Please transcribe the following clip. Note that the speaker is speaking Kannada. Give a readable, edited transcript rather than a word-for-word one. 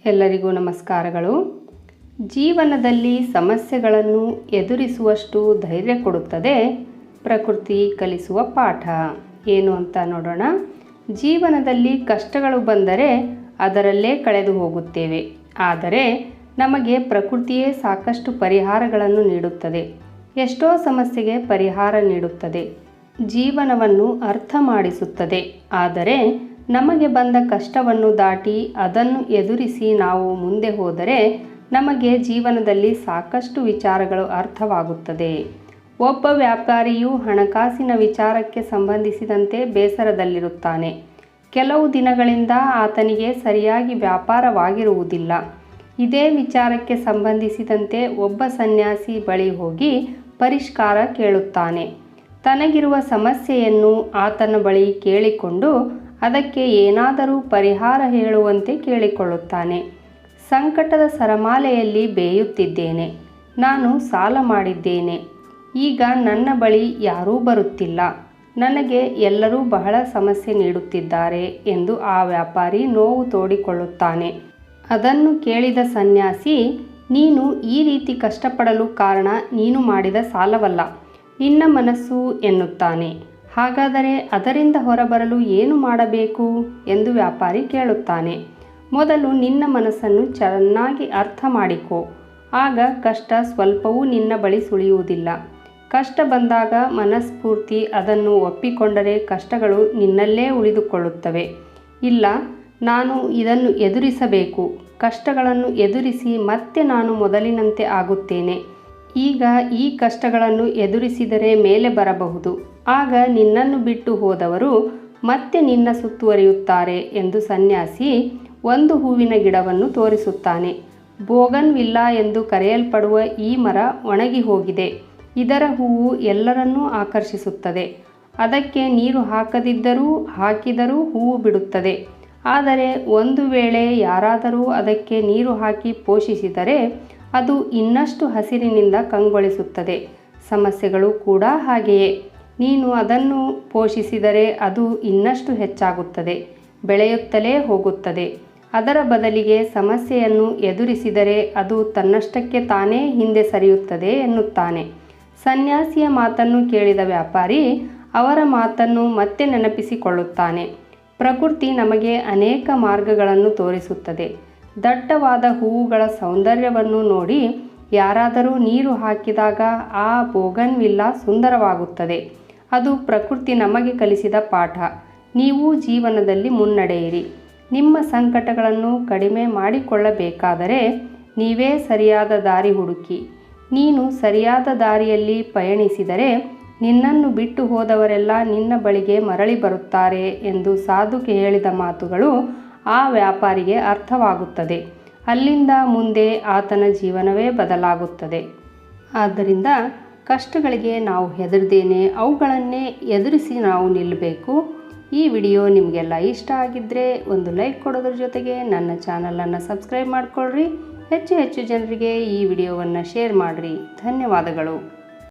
ಎಲ್ಲರಿಗೂ ನಮಸ್ಕಾರಗಳು. ಜೀವನದಲ್ಲಿ ಸಮಸ್ಯೆಗಳನ್ನು ಎದುರಿಸುವಷ್ಟು ಧೈರ್ಯ ಕೊಡುತ್ತದೆ ಪ್ರಕೃತಿ ಕಲಿಸುವ ಪಾಠ. ಏನು ಅಂತ ನೋಡೋಣ. ಜೀವನದಲ್ಲಿ ಕಷ್ಟಗಳು ಬಂದರೆ ಅದರಲ್ಲೇ ಕಳೆದು ಹೋಗುತ್ತೇವೆ. ಆದರೆ ನಮಗೆ ಪ್ರಕೃತಿಯೇ ಸಾಕಷ್ಟು ಪರಿಹಾರಗಳನ್ನು ನೀಡುತ್ತದೆ. ಎಷ್ಟೋ ಸಮಸ್ಯೆಗೆ ಪರಿಹಾರ ನೀಡುತ್ತದೆ. ಜೀವನವನ್ನು ಅರ್ಥ ಮಾಡಿಸುತ್ತದೆ. ಆದರೆ ನಮಗೆ ಬಂದ ಕಷ್ಟವನ್ನು ದಾಟಿ ಅದನ್ನು ಎದುರಿಸಿ ನಾವು ಮುಂದೆ ಹೋದರೆ ನಮಗೆ ಜೀವನದಲ್ಲಿ ಸಾಕಷ್ಟು ವಿಚಾರಗಳು ಅರ್ಥವಾಗುತ್ತದೆ. ಒಬ್ಬ ವ್ಯಾಪಾರಿಯು ಹಣಕಾಸಿನ ವಿಚಾರಕ್ಕೆ ಸಂಬಂಧಿಸಿದಂತೆ ಬೇಸರದಲ್ಲಿರುತ್ತಾನೆ. ಕೆಲವು ದಿನಗಳಿಂದ ಆತನಿಗೆ ಸರಿಯಾಗಿ ವ್ಯಾಪಾರವಾಗಿರುವುದಿಲ್ಲ. ಇದೇ ವಿಚಾರಕ್ಕೆ ಸಂಬಂಧಿಸಿದಂತೆ ಒಬ್ಬ ಸನ್ಯಾಸಿ ಬಳಿ ಹೋಗಿ ಪರಿಷ್ಕಾರ ಕೇಳುತ್ತಾನೆ. ತನಗಿರುವ ಸಮಸ್ಯೆಯನ್ನು ಆತನ ಬಳಿ ಕೇಳಿಕೊಂಡು ಅದಕ್ಕೆ ಏನಾದರೂ ಪರಿಹಾರ ಹೇಳುವಂತೆ ಕೇಳಿಕೊಳ್ಳುತ್ತಾನೆ. ಸಂಕಟದ ಸರಮಾಲೆಯಲ್ಲಿ ಬೇಯುತ್ತಿದ್ದೇನೆ. ನಾನು ಸಾಲ ಮಾಡಿದ್ದೇನೆ. ಈಗ ನನ್ನ ಬಳಿ ಯಾರೂ ಬರುತ್ತಿಲ್ಲ. ನನಗೆ ಎಲ್ಲರೂ ಬಹಳ ಸಮಸ್ಯೆ ನೀಡುತ್ತಿದ್ದಾರೆ ಎಂದು ಆ ವ್ಯಾಪಾರಿ ನೋವು ತೋಡಿಕೊಳ್ಳುತ್ತಾನೆ. ಅದನ್ನು ಕೇಳಿದ ಸನ್ಯಾಸಿ, ನೀನು ಈ ರೀತಿ ಕಷ್ಟಪಡಲು ಕಾರಣ ನೀನು ಮಾಡಿದ ಸಾಲವಲ್ಲ, ನಿನ್ನ ಮನಸ್ಸು ಎನ್ನುತ್ತಾನೆ. ಹಾಗಾದರೆ ಅದರಿಂದ ಹೊರಬರಲು ಏನು ಮಾಡಬೇಕು ಎಂದು ವ್ಯಾಪಾರಿ ಕೇಳುತ್ತಾನೆ. ಮೊದಲು ನಿನ್ನ ಮನಸ್ಸನ್ನು ಚೆನ್ನಾಗಿ ಅರ್ಥ ಮಾಡಿಕೋ. ಆಗ ಕಷ್ಟ ಸ್ವಲ್ಪವೂ ನಿನ್ನ ಬಳಿ ಸುಳಿಯುವುದಿಲ್ಲ. ಕಷ್ಟ ಬಂದಾಗ ಮನಸ್ಫೂರ್ತಿ ಅದನ್ನು ಒಪ್ಪಿಕೊಂಡರೆ ಕಷ್ಟಗಳು ನಿನ್ನಲ್ಲೇ ಉಳಿದುಕೊಳ್ಳುತ್ತವೆ. ಇಲ್ಲ, ನಾನು ಇದನ್ನು ಎದುರಿಸಬೇಕು. ಕಷ್ಟಗಳನ್ನು ಎದುರಿಸಿ ಮತ್ತೆ ನಾನು ಮೊದಲಿನಂತೆ ಆಗುತ್ತೇನೆ. ಈಗ ಈ ಕಷ್ಟಗಳನ್ನು ಎದುರಿಸಿದರೆ ಮೇಲೆ ಬರಬಹುದು. ಆಗ ನಿನ್ನನ್ನು ಬಿಟ್ಟು ಹೋದವರು ಮತ್ತೆ ನಿನ್ನ ಸುತ್ತುವರಿಯುತ್ತಾರೆ ಎಂದು ಸನ್ಯಾಸಿ ಒಂದು ಹೂವಿನ ಗಿಡವನ್ನು ತೋರಿಸುತ್ತಾನೆ. ಬೋಗನ್ವಿಲ್ಲಾ ಎಂದು ಕರೆಯಲ್ಪಡುವ ಈ ಮರ ಒಣಗಿ ಹೋಗಿದೆ. ಇದರ ಹೂವು ಎಲ್ಲರನ್ನೂ ಆಕರ್ಷಿಸುತ್ತದೆ. ಅದಕ್ಕೆ ನೀರು ಹಾಕದಿದ್ದರೂ ಹಾಕಿದರೂ ಹೂವು ಬಿಡುತ್ತದೆ. ಆದರೆ ಒಂದು ವೇಳೆ ಯಾರಾದರೂ ಅದಕ್ಕೆ ನೀರು ಹಾಕಿ ಪೋಷಿಸಿದರೆ ಅದು ಇನ್ನಷ್ಟು ಹಸಿರಿನಿಂದ ಕಂಗೊಳಿಸುತ್ತದೆ. ಸಮಸ್ಯೆಗಳು ಕೂಡ ಹಾಗೆಯೇ. ನೀನು ಅದನ್ನು ಪೋಷಿಸಿದರೆ ಅದು ಇನ್ನಷ್ಟು ಹೆಚ್ಚಾಗುತ್ತದೆ, ಬೆಳೆಯುತ್ತಲೇ ಹೋಗುತ್ತದೆ. ಅದರ ಬದಲಿಗೆ ಸಮಸ್ಯೆಯನ್ನು ಎದುರಿಸಿದರೆ ಅದು ತನ್ನಷ್ಟಕ್ಕೆ ತಾನೇ ಹಿಂದೆ ಸರಿಯುತ್ತದೆ ಎನ್ನುತ್ತಾನೆ. ಸನ್ಯಾಸಿಯ ಮಾತನ್ನು ಕೇಳಿದ ವ್ಯಾಪಾರಿ ಅವರ ಮಾತನ್ನು ಮತ್ತೆ ನೆನಪಿಸಿಕೊಳ್ಳುತ್ತಾನೆ. ಪ್ರಕೃತಿ ನಮಗೆ ಅನೇಕ ಮಾರ್ಗಗಳನ್ನು ತೋರಿಸುತ್ತದೆ. ದಟ್ಟವಾದ ಹೂವುಗಳ ಸೌಂದರ್ಯವನ್ನು ನೋಡಿ ಯಾರಾದರೂ ನೀರು ಹಾಕಿದಾಗ ಆ ಬೋಗನ್ವಿಲ್ಲಾ ಸುಂದರವಾಗುತ್ತದೆ. ಅದು ಪ್ರಕೃತಿ ನಮಗೆ ಕಲಿಸಿದ ಪಾಠ. ನೀವು ಜೀವನದಲ್ಲಿ ಮುನ್ನಡೆಯಿರಿ. ನಿಮ್ಮ ಸಂಕಟಗಳನ್ನು ಕಡಿಮೆ ಮಾಡಿಕೊಳ್ಳಬೇಕಾದರೆ ನೀವೇ ಸರಿಯಾದ ದಾರಿ ಹುಡುಕಿ. ನೀನು ಸರಿಯಾದ ದಾರಿಯಲ್ಲಿ ಪಯಣಿಸಿದರೆ ನಿನ್ನನ್ನು ಬಿಟ್ಟು ಹೋದವರೆಲ್ಲ ನಿನ್ನ ಬಳಿಗೆ ಮರಳಿ ಬರುತ್ತಾರೆ ಎಂದು ಸಾಧುಕೆ ಹೇಳಿದ ಮಾತುಗಳು ಆ ವ್ಯಾಪಾರಿಗೆ ಅರ್ಥವಾಗುತ್ತದೆ. ಅಲ್ಲಿಂದ ಮುಂದೆ ಆತನ ಜೀವನವೇ ಬದಲಾಗುತ್ತದೆ. ಆದ್ದರಿಂದ ಕಷ್ಟಗಳಿಗೆ ನಾವು ಹೆದರದೇನೆ ಅವುಗಳನ್ನೇ ಎದುರಿಸಿ ನಾವು ನಿಲ್ಲಬೇಕು. ಈ ವಿಡಿಯೋ ನಿಮಗೆಲ್ಲ ಇಷ್ಟ ಆಗಿದ್ದರೆ ಒಂದು ಲೈಕ್ ಕೊಡೋದ್ರ ಜೊತೆಗೆ ನನ್ನ ಚಾನಲನ್ನು ಸಬ್ಸ್ಕ್ರೈಬ್ ಮಾಡಿಕೊಳ್ಳ್ರಿ. ಹೆಚ್ಚು ಹೆಚ್ಚು ಜನರಿಗೆ ಈ ವಿಡಿಯೋವನ್ನು ಶೇರ್ ಮಾಡಿರಿ. ಧನ್ಯವಾದಗಳು.